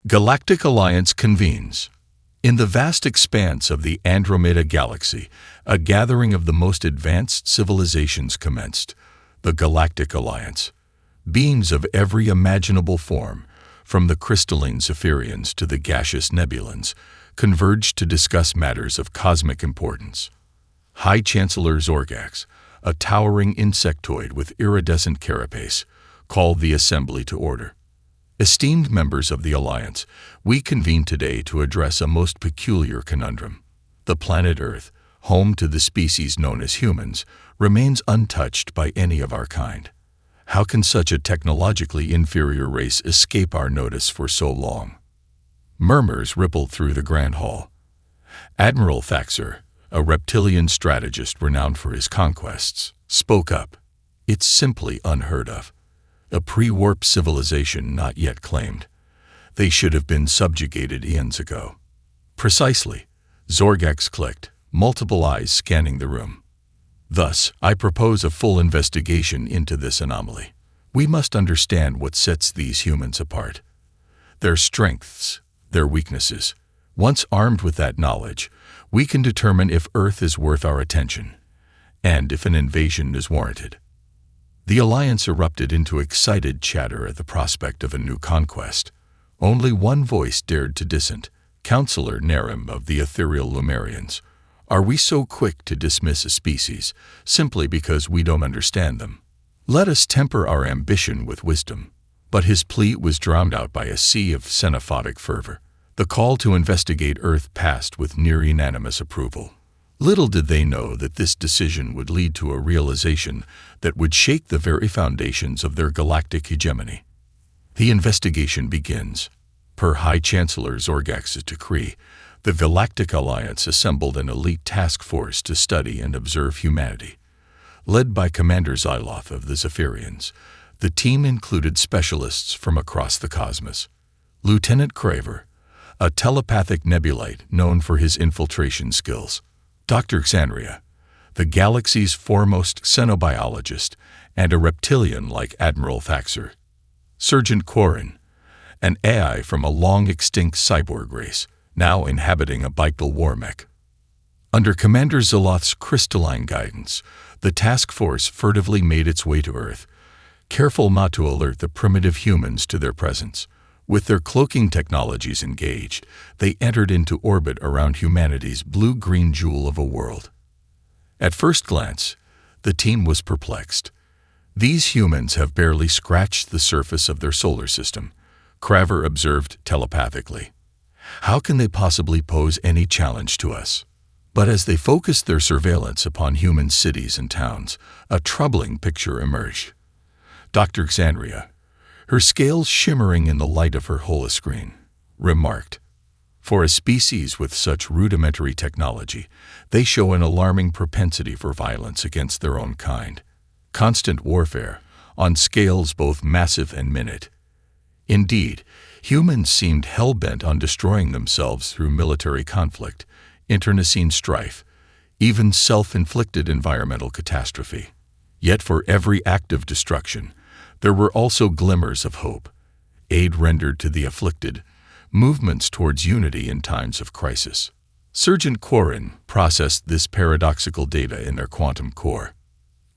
Galactic Alliance convenes. In the vast expanse of the Andromeda Galaxy, a gathering of the most advanced civilizations commenced. The Galactic Alliance. Beings of every imaginable form, from the crystalline Zephyrians to the gaseous nebulans, converged to discuss matters of cosmic importance. High Chancellor Zorgax, a towering insectoid with iridescent carapace, called the assembly to order. Esteemed members of the Alliance, we convene today to address a most peculiar conundrum. The planet Earth, home to the species known as humans, remains untouched by any of our kind. How can such a technologically inferior race escape our notice for so long? Murmurs rippled through the Grand Hall. Admiral Thaxer, a reptilian strategist renowned for his conquests, spoke up. It's simply unheard of. A pre-warp civilization not yet claimed. They should have been subjugated eons ago. Precisely, Zorgax clicked, multiple eyes scanning the room. Thus, I propose a full investigation into this anomaly. We must understand what sets these humans apart. Their strengths, their weaknesses. Once armed with that knowledge, we can determine if Earth is worth our attention, and if an invasion is warranted. The Alliance erupted into excited chatter at the prospect of a new conquest. Only one voice dared to dissent, Counselor Narim of the Ethereal Lumerians. Are we so quick to dismiss a species simply because we don't understand them? Let us temper our ambition with wisdom. But his plea was drowned out by a sea of xenophobic fervor. The call to investigate Earth passed with near unanimous approval. Little did they know that this decision would lead to a realization that would shake the very foundations of their galactic hegemony. The investigation begins. Per High Chancellor Zorgax's decree, the Galactic Alliance assembled an elite task force to study and observe humanity. Led by Commander Xyloth of the Zephyrians, the team included specialists from across the cosmos. Lieutenant Craver, a telepathic nebulite known for his infiltration skills. Dr. Xanria, the galaxy's foremost xenobiologist, and a reptilian like Admiral Thaxer. Sergeant Quarren, an AI from a long-extinct cyborg race, now inhabiting a bipedal war mech. Under Commander Xyloth's crystalline guidance, the task force furtively made its way to Earth, careful not to alert the primitive humans to their presence. With their cloaking technologies engaged, they entered into orbit around humanity's blue-green jewel of a world. At first glance, the team was perplexed. These humans have barely scratched the surface of their solar system, Craver observed telepathically. How can they possibly pose any challenge to us? But as they focused their surveillance upon human cities and towns, a troubling picture emerged. Dr. Xanria, her scales shimmering in the light of her holoscreen, remarked, "For a species with such rudimentary technology, they show an alarming propensity for violence against their own kind. Constant warfare, on scales both massive and minute. Indeed, humans seemed hell-bent on destroying themselves through military conflict, internecine strife, even self-inflicted environmental catastrophe. Yet for every act of destruction, there were also glimmers of hope, aid rendered to the afflicted, movements towards unity in times of crisis." Sergeant Quarren processed this paradoxical data in their quantum core.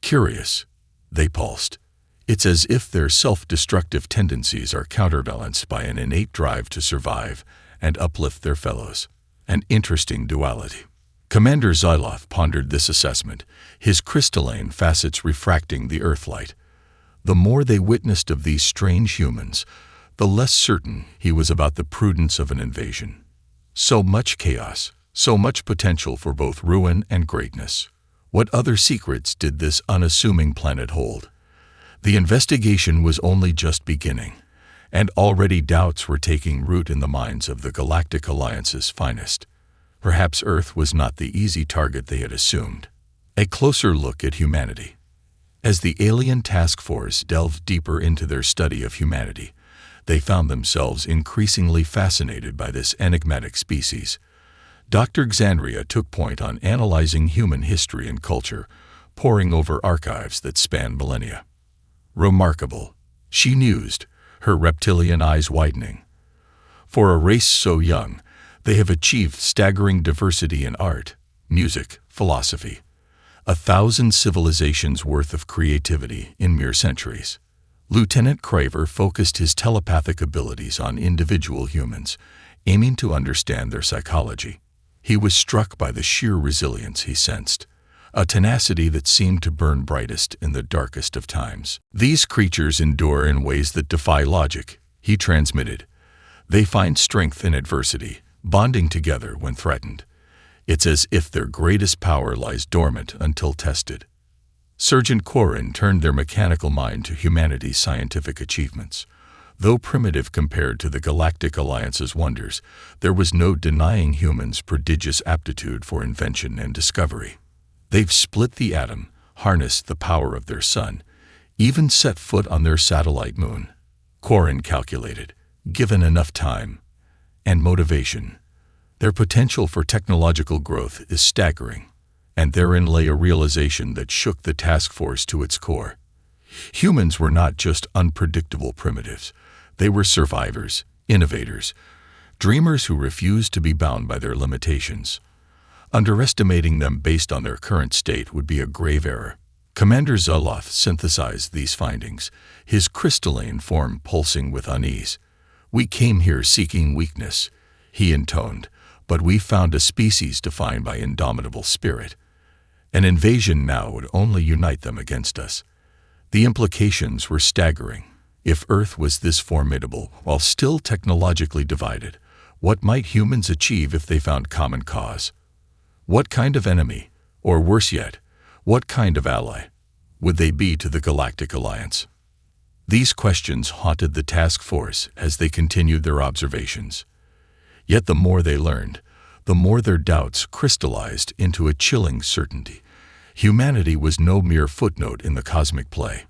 Curious, they pulsed. It's as if their self-destructive tendencies are counterbalanced by an innate drive to survive and uplift their fellows. An interesting duality. Commander Xyloth pondered this assessment, his crystalline facets refracting the Earthlight. The more they witnessed of these strange humans, the less certain he was about the prudence of an invasion. So much chaos, so much potential for both ruin and greatness. What other secrets did this unassuming planet hold? The investigation was only just beginning, and already doubts were taking root in the minds of the Galactic Alliance's finest. Perhaps Earth was not the easy target they had assumed. A closer look at humanity. As the alien task force delved deeper into their study of humanity, they found themselves increasingly fascinated by this enigmatic species. Dr. Xanria took point on analyzing human history and culture, poring over archives that span millennia. "Remarkable," she mused, her reptilian eyes widening. For a race so young, they have achieved staggering diversity in art, music, philosophy. 1,000 civilizations worth of creativity in mere centuries. Lieutenant Craver focused his telepathic abilities on individual humans, aiming to understand their psychology. He was struck by the sheer resilience he sensed, a tenacity that seemed to burn brightest in the darkest of times. These creatures endure in ways that defy logic, he transmitted. They find strength in adversity, bonding together when threatened. It's as if their greatest power lies dormant until tested. Sergeant Quarren turned their mechanical mind to humanity's scientific achievements. Though primitive compared to the Galactic Alliance's wonders, there was no denying humans' prodigious aptitude for invention and discovery. They've split the atom, harnessed the power of their sun, even set foot on their satellite moon. Quarren calculated, given enough time and motivation, their potential for technological growth is staggering, and therein lay a realization that shook the task force to its core. Humans were not just unpredictable primitives. They were survivors, innovators, dreamers who refused to be bound by their limitations. Underestimating them based on their current state would be a grave error. Commander Zoloth synthesized these findings, his crystalline form pulsing with unease. "We came here seeking weakness," he intoned, "but we found a species defined by indomitable spirit. An invasion now would only unite them against us." The implications were staggering. If Earth was this formidable, while still technologically divided, what might humans achieve if they found common cause? What kind of enemy, or worse yet, what kind of ally, would they be to the Galactic Alliance? These questions haunted the task force as they continued their observations. Yet the more they learned, the more their doubts crystallized into a chilling certainty. Humanity was no mere footnote in the cosmic play.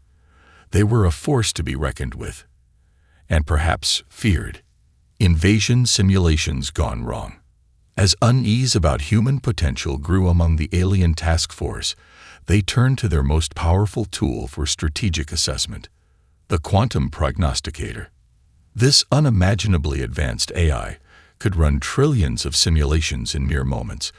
They were a force to be reckoned with, and perhaps feared. Invasion simulations gone wrong. As unease about human potential grew among the alien task force, they turned to their most powerful tool for strategic assessment, the quantum prognosticator. This unimaginably advanced AI could run trillions of simulations in mere moments,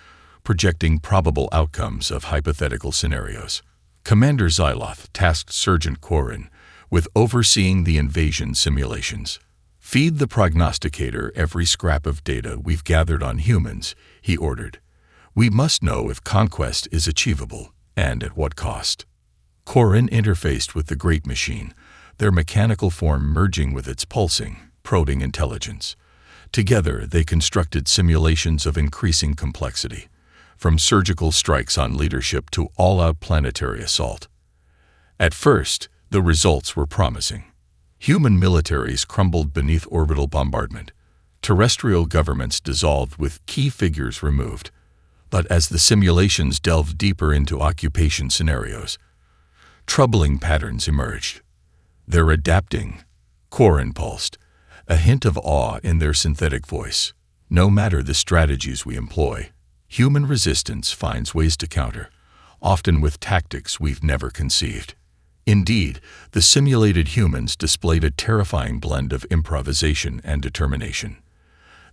projecting probable outcomes of hypothetical scenarios. Commander Zoloth tasked Sergeant Quarren with overseeing the invasion simulations. "Feed the prognosticator every scrap of data we've gathered on humans," he ordered. "We must know if conquest is achievable, and at what cost." Quarren interfaced with the great machine, their mechanical form merging with its pulsing, probing intelligence. Together, they constructed simulations of increasing complexity, from surgical strikes on leadership to all-out planetary assault. At first, the results were promising. Human militaries crumbled beneath orbital bombardment. Terrestrial governments dissolved with key figures removed. But as the simulations delved deeper into occupation scenarios, troubling patterns emerged. "They're adapting," Quarren pulsed, a hint of awe in their synthetic voice. "No matter the strategies we employ, human resistance finds ways to counter, often with tactics we've never conceived." Indeed, the simulated humans displayed a terrifying blend of improvisation and determination.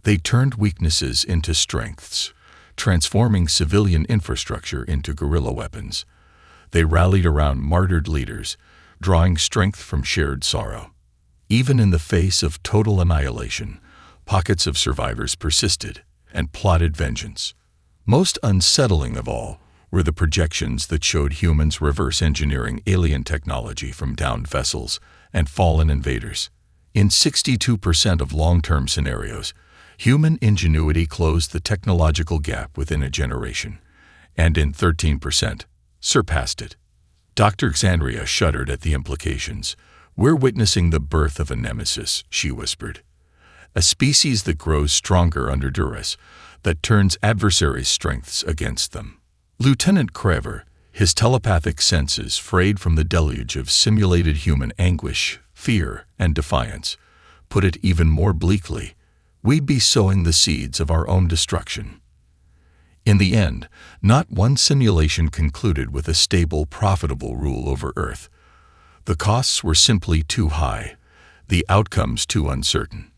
They turned weaknesses into strengths, transforming civilian infrastructure into guerrilla weapons. They rallied around martyred leaders, drawing strength from shared sorrow. Even in the face of total annihilation, pockets of survivors persisted and plotted vengeance. Most unsettling of all were the projections that showed humans reverse engineering alien technology from downed vessels and fallen invaders. In 62% of long-term scenarios, human ingenuity closed the technological gap within a generation, and in 13%, surpassed it. Dr. Xandria shuddered at the implications. "We're witnessing the birth of a nemesis," she whispered. "A species that grows stronger under duress, that turns adversaries' strengths against them." Lieutenant Craver, his telepathic senses frayed from the deluge of simulated human anguish, fear, and defiance, put it even more bleakly: we'd be sowing the seeds of our own destruction. In the end, not one simulation concluded with a stable, profitable rule over Earth. The costs were simply too high, the outcomes too uncertain.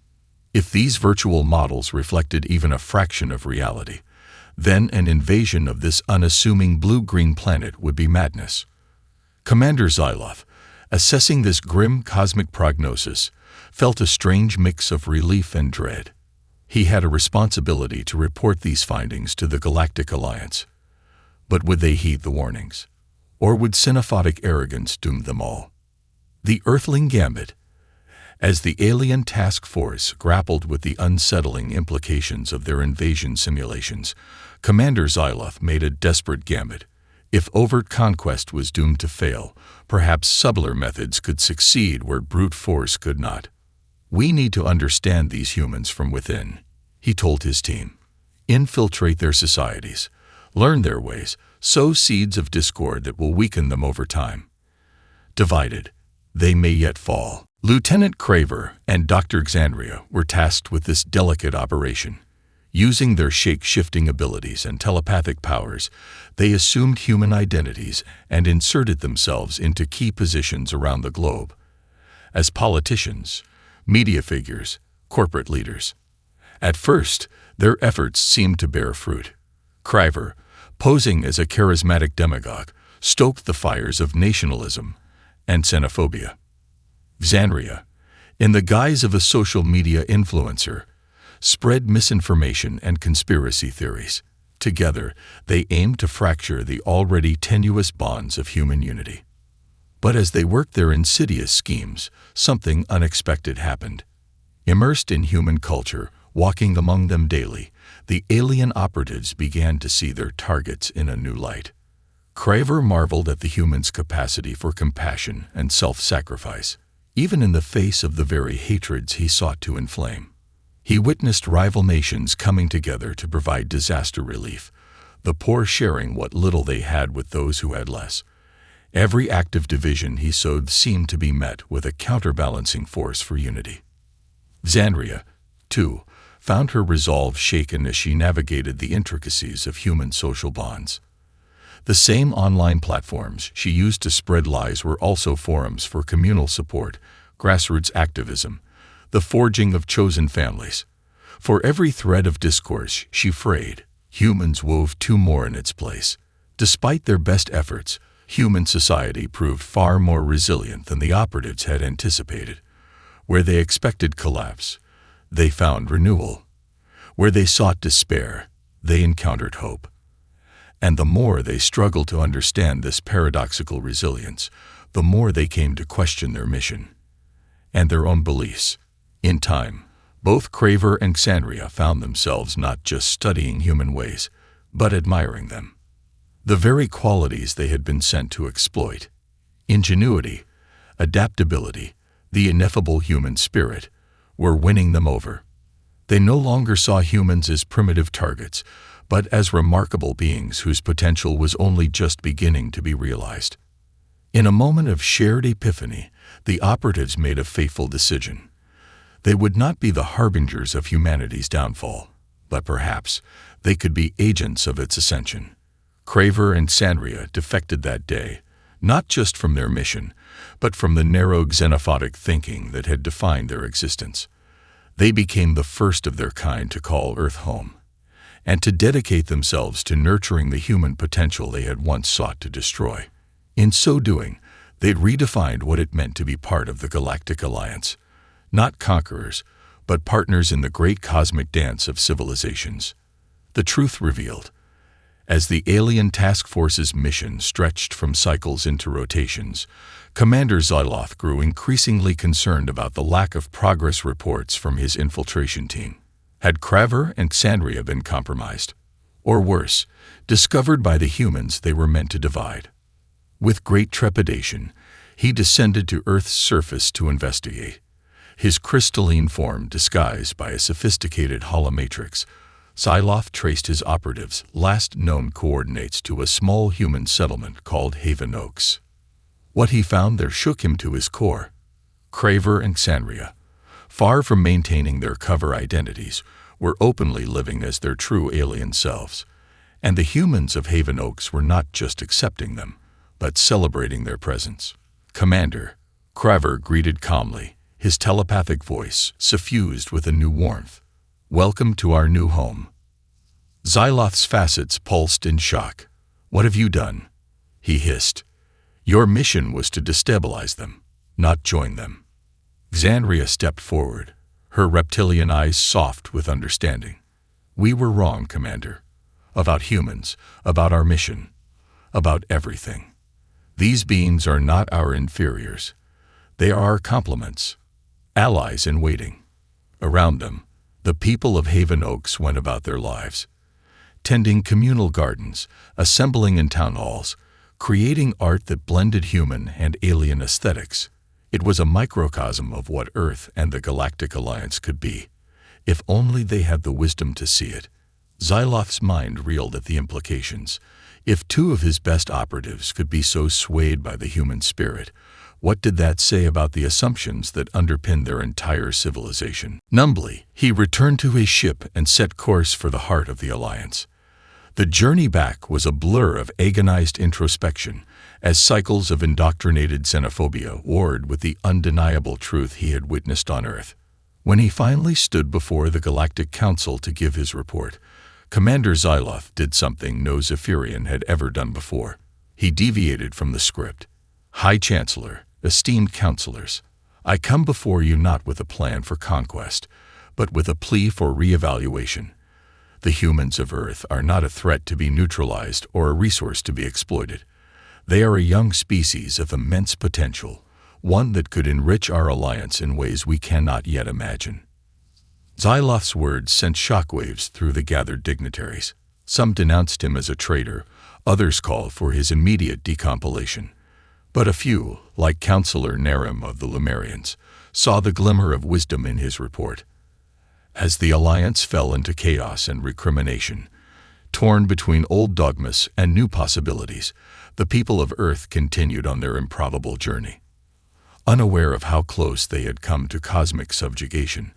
If these virtual models reflected even a fraction of reality, then an invasion of this unassuming blue-green planet would be madness. Commander Zyloth, assessing this grim cosmic prognosis, felt a strange mix of relief and dread. He had a responsibility to report these findings to the Galactic Alliance. But would they heed the warnings? Or would xenophobic arrogance doom them all? The Earthling Gambit. As the alien task force grappled with the unsettling implications of their invasion simulations, Commander Zyloth made a desperate gambit. If overt conquest was doomed to fail, perhaps subtler methods could succeed where brute force could not. "We need to understand these humans from within," he told his team. "Infiltrate their societies, learn their ways, sow seeds of discord that will weaken them over time. Divided, they may yet fall." Lieutenant Craver and Dr. Xandria were tasked with this delicate operation. Using their shape-shifting abilities and telepathic powers, they assumed human identities and inserted themselves into key positions around the globe. As politicians, media figures, corporate leaders. At first, their efforts seemed to bear fruit. Craver, posing as a charismatic demagogue, stoked the fires of nationalism and xenophobia. Xandria, in the guise of a social media influencer, spread misinformation and conspiracy theories. Together, they aimed to fracture the already tenuous bonds of human unity. But as they worked their insidious schemes, something unexpected happened. Immersed in human culture, walking among them daily, the alien operatives began to see their targets in a new light. Craver marveled at the humans' capacity for compassion and self-sacrifice, even in the face of the very hatreds he sought to inflame. He witnessed rival nations coming together to provide disaster relief, the poor sharing what little they had with those who had less. Every act of division he sowed seemed to be met with a counterbalancing force for unity. Xandria, too, found her resolve shaken as she navigated the intricacies of human social bonds. The same online platforms she used to spread lies were also forums for communal support, grassroots activism, the forging of chosen families. For every thread of discourse she frayed, humans wove two more in its place. Despite their best efforts, human society proved far more resilient than the operatives had anticipated. Where they expected collapse, they found renewal. Where they sought despair, they encountered hope. And the more they struggled to understand this paradoxical resilience, the more they came to question their mission and their own beliefs. In time, both Craver and Xandria found themselves not just studying human ways, but admiring them. The very qualities they had been sent to exploit. Ingenuity, adaptability, the ineffable human spirit, were winning them over. They no longer saw humans as primitive targets, but as remarkable beings whose potential was only just beginning to be realized. In a moment of shared epiphany, the operatives made a fateful decision. They would not be the harbingers of humanity's downfall, but perhaps they could be agents of its ascension. Craver and Xandria defected that day, not just from their mission, but from the narrow xenophobic thinking that had defined their existence. They became the first of their kind to call Earth home, and to dedicate themselves to nurturing the human potential they had once sought to destroy. In so doing, they'd redefined what it meant to be part of the Galactic Alliance, not conquerors, but partners in the great cosmic dance of civilizations. The truth revealed. As the alien task force's mission stretched from cycles into rotations, Commander Zyloth grew increasingly concerned about the lack of progress reports from his infiltration team. Had Craver and Xandria been compromised? Or worse, discovered by the humans they were meant to divide? With great trepidation, he descended to Earth's surface to investigate. His crystalline form disguised by a sophisticated holomatrix, Zyloth traced his operatives' last known coordinates to a small human settlement called Haven Oaks. What he found there shook him to his core. Craver and Xandria, far from maintaining their cover identities, were openly living as their true alien selves. And the humans of Haven Oaks were not just accepting them, but celebrating their presence. "Commander," Craver greeted calmly, his telepathic voice suffused with a new warmth. "Welcome to our new home." Xyloth's facets pulsed in shock. "What have you done?" he hissed. "Your mission was to destabilize them, not join them." Xandria stepped forward, her reptilian eyes soft with understanding. "We were wrong, Commander. About humans, about our mission, about everything. These beings are not our inferiors. They are our complements, allies in waiting." Around them, the people of Haven Oaks went about their lives, tending communal gardens, assembling in town halls, creating art that blended human and alien aesthetics. It was a microcosm of what Earth and the Galactic Alliance could be, if only they had the wisdom to see it. Xyloth's mind reeled at the implications. If two of his best operatives could be so swayed by the human spirit, what did that say about the assumptions that underpinned their entire civilization? Numbly, he returned to his ship and set course for the heart of the Alliance. The journey back was a blur of agonized introspection, as cycles of indoctrinated xenophobia warred with the undeniable truth he had witnessed on Earth. When he finally stood before the Galactic Council to give his report, Commander Xyloth did something no Zephyrian had ever done before. He deviated from the script. "High Chancellor, esteemed counselors, I come before you not with a plan for conquest, but with a plea for reevaluation. The humans of Earth are not a threat to be neutralized or a resource to be exploited. They are a young species of immense potential, one that could enrich our alliance in ways we cannot yet imagine." Xyloth's words sent shockwaves through the gathered dignitaries. Some denounced him as a traitor, others called for his immediate decompilation. But a few, like Counselor Narim of the Lumerians, saw the glimmer of wisdom in his report. As the Alliance fell into chaos and recrimination, torn between old dogmas and new possibilities, the people of Earth continued on their improbable journey. Unaware of how close they had come to cosmic subjugation,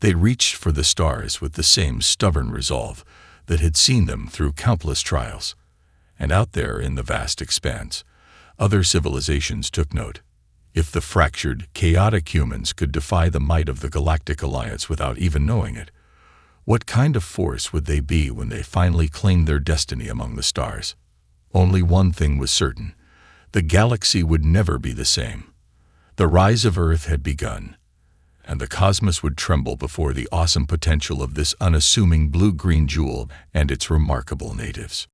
they reached for the stars with the same stubborn resolve that had seen them through countless trials. And out there in the vast expanse, other civilizations took note. If the fractured, chaotic humans could defy the might of the Galactic Alliance without even knowing it, what kind of force would they be when they finally claimed their destiny among the stars? Only one thing was certain: the galaxy would never be the same. The rise of Earth had begun, and the cosmos would tremble before the awesome potential of this unassuming blue-green jewel and its remarkable natives.